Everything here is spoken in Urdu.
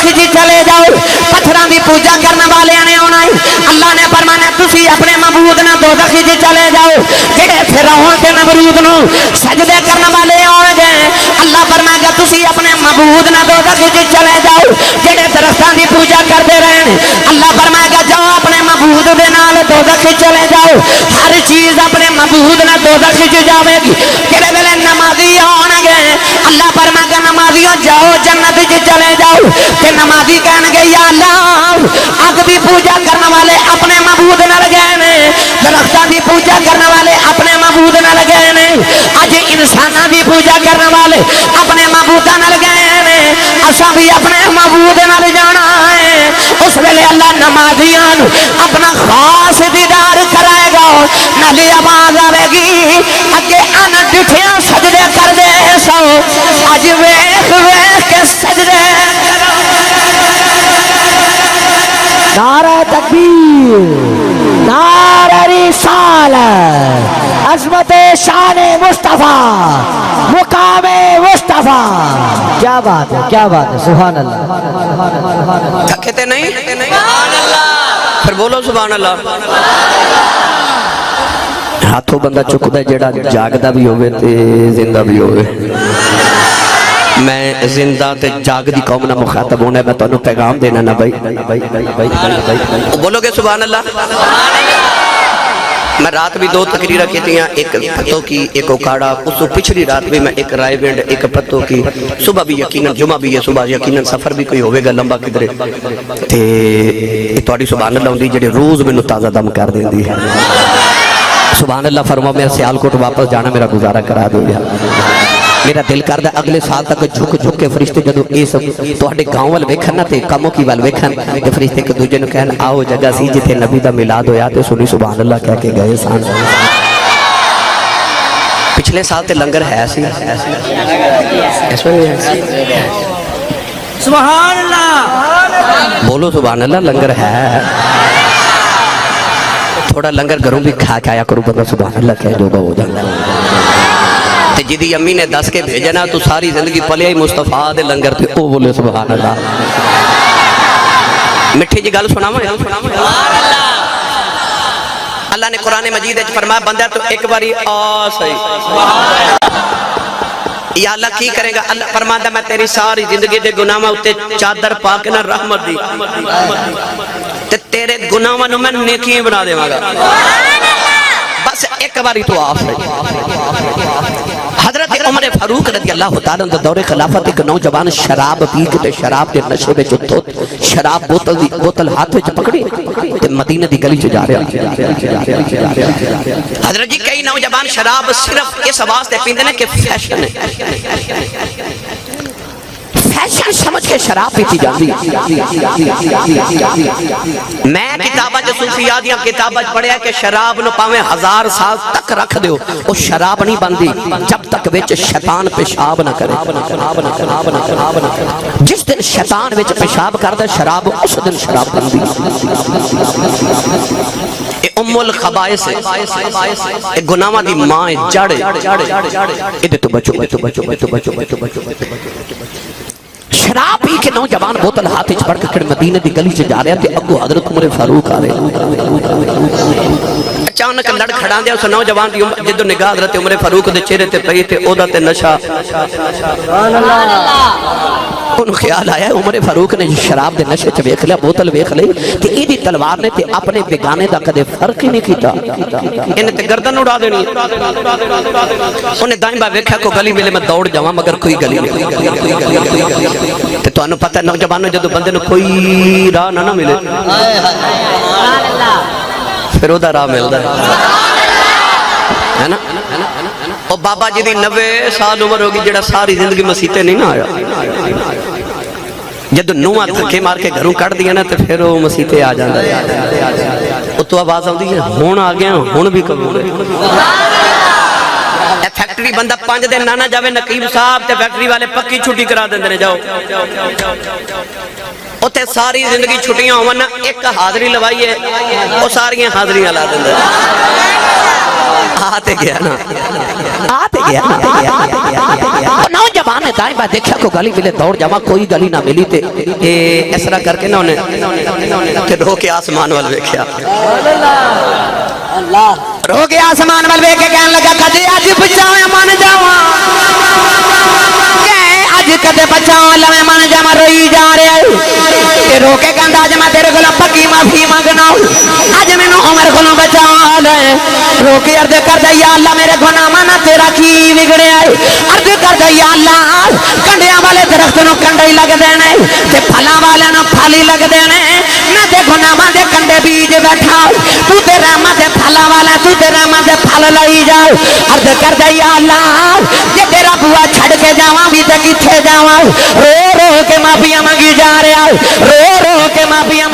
کھچی چلے جاؤ پتھراں دی پوجا کرنے والے نے آنا ہے اللہ نے فرمایا تسی اپنے معبود نہ دوزخ وچ چلے جاؤ جڑے فرعون تے نمرود نو سجدے کرنے والے آن گئے اللہ فرمائے گا تسی اپنے معبود نہ دوزخ وچ چلے جاؤ جڑے درختاں دی پوجا کرتے رہن اللہ فرمائے گا جاؤ اپنے معبود دے نال دوزخ وچ چلے جاؤ ہر چیز اپنے معبود نہ دوزخ وچ جاوے گی کہڑے ویلے نمازی آن گئے اللہ فرمائے گا نمازیوں جاؤ جنت وچ چلے جاؤ کہ نمازی کہن گے یا اللہ اگ دی پوجا کرنے والے اپنے معبود نال گئے نے درختاں دی پوجا کرنے والے اپنے معبود نال گئے نے اج انساناں دی پوجا کرنے والے اپنے معبوداں نال گئے نے اساں بھی اپنے معبود نال جانا ہے اس ویلے اللہ نمازیاں نو اپنا خاص دیدار کرائے گا نالی آواز آئے گی اگے ان ڈٹھیاں سجدے کر دے سو اج ویکھ ویکھ کے سجدے نعرہ تکبیر نعرہ رسالت عظمت شان مصطفیٰ مقام مصطفیٰ کیا بات ہے سبحان اللہ تھکتے نہیں پھر بولو سبحان اللہ ہاتھوں بندہ چکتا ہے جڑا جاگدا بھی ہوئے تے زندہ بھی ہوئے میں زندہ تے جاگ دی قوم نہ مخاطب ہونا ہے میں تو انہوں پیغام دینا نا بھائی بولو گے سبحان اللہ میں رات بھی 2 تقریرہ کہتی ہیں ایک پتوں کی ایک اوکاڑا اس پچھلی رات بھی میں ایک رائے وینڈ ایک پتوں کی صبح بھی یقیناً جمعہ بھی ہے صبح یقیناً سفر بھی کوئی ہوئے گا لمبا کدرے تے توڑی سبحان اللہ ہوندی جڑے روز میں تازہ دم کر دیں دی ہے سبحان اللہ فرما میں سیالکوٹ واپس جانا میرا گزارہ کرا دو گیا میرا دل کردہ اگلے سال تک جھک کے فرشتے جدو اے سب تو ہٹے گاؤں وال ویکھن تے کموں کی وال ویکھن تے فرشتے کے دوجے نو کہن آؤ جگہ سی جتے نبی دا میلاد ہویا تے سنی سبحان اللہ کہہ کے گئے سان پچھلے سال تے لنگر ہے سی اس میں سبحان اللہ بولو سبحان اللہ لنگر ہے تھوڑا لنگر گھروں بھی کھا کے آیا کرو بندہ سبحان اللہ کہہ جو گا ہو جانا تے جدی امی نے دس کے بھیجنا تو ساری زندگی پلے ہی مصطفیٰ دے لنگر تھے او بولے سبحان اللہ مٹھی جی گل سنا اللہ نے قرآن مجید فرمایا بندہ تو ایک باری یا اللہ کی کرے گا اللہ فرماتا میں تیری ساری زندگی دے گناہاں اتے چادر پاک نہ رحمت دی تے تیرے گناہاں نو میں نیکی بنا دے گا بس ایک باری تو آف ہے حضرت عمر فاروق رضی اللہ تعالیٰ عنہ دور خلافت ایک نوجوان شراب پی کے شراب کے نشے میں جو شراب بوتل ہاتھ وچ پکڑی تے مدینہ دی گلی چ جا رہا حضرت جی کئی نوجوان شراب صرف اس واسطے پیندے نے کہ فیشن ہے فیشن سمجھ کے شراب پیتی جاتی میں کتابہ جو صوفیاء دیا کتابہ پڑھیا کہ شراب نو پاویں 1000 سال تک رکھ دیو وہ شراب نہیں بندی جب تک وچ شیطان پیشاب نہ کرے جس دن شیطان وچ پیشاب کردا شراب اس دن شراب بندی ام الخبائث ہے گناہاں دی ماں جڑ ادھے تو بچو شراب پی کے نوجوان بوتل ہاتھ وچ پڑ کے مدینے دی گلی چ جا رہا تے اگوں حضرت عمر فاروق آ رہے اچانک لڑ کھڑا دیا اس نوجوان دی جدو نگاہ حضرت عمر فاروق دے چہرے تے پئی تے او دا تے نشہ سبحان اللہ ان خیال آیا عمر فاروق نے شراب دے نشے چ ویکھ لیا بوتل ویکھ لئی تے ایدی تلوار نے تے اپنے بیگانے دا کدے فرق ہی نہیں کیتا انہیں تے گردن اڑا دینی انہیں دائیں با ویکھا کو گلی ملے میں دوڑ جاواں مگر کوئی گلی نہیں تے تو انہوں پتہ نوجوانوں جدو بندے نو کوئی راہ نہ ملے پھر او دا راہ ملدا ہے نا اور بابا جی دی 90 سال عمر ہوگی جڑا ساری زندگی مسیتے نہیں نہ آیا جدو نوہ تھکے مار کے گھروں کٹ دیا نا تو پھر وہ مسیتے آ جاندہ ہے تو آواز آؤں دی ہون آ گیا ہون بھی قبول ہے فیکٹری بندہ 5 دن نانا جاوے نقیب صاحب تے فیکٹری والے پکی چھٹی کرا دیں دنے جاؤ تے ساری زندگی چھٹیاں ہونا ایک حاضری لوائی ہے وہ ساری حاضریاں لا دیں آتے گیا نا آتے گیا نوجوان نے دائیں بائیں دیکھا کو گلی ملے دوڑ جاواں کوئی گلی نہ ملی تے اس طرح کر کے نا انہیں تے رو کے آسمان وال ویکھیا رو کے آسمان وال ویکھ کے کہن لگا کدے اج بچاویں من جاواں اج کدے بچاؤ لویں من جاواں روئی جا رہا ہے تے رو کے کہندا اج میں تیرے کولوں پکی معافی منگنا اج مینوں عمر کولوں بچا لے رو کے عرض کردا یا اللہ میرے گناہاں نہ تیرا کی بگڑیا ہے عرض کردا یا اللہ کنڈیاں والے درخت نوں کنڈے ہی لگدے نے تے پھلاں والے نوں پھل ہی لگدے نے میں تے گناہاں دے کنڈے بیج بیٹھا تو تے رحمت دے پھلاں والا تو تے رحمت دے پھل لئی جا عرض کردا یا اللہ جے تیرا بوا چھڑ کے جاواں بھی تے کتھے جاواں رو رو کے معافیاں منگی جا رہا رو رو کے معافیاں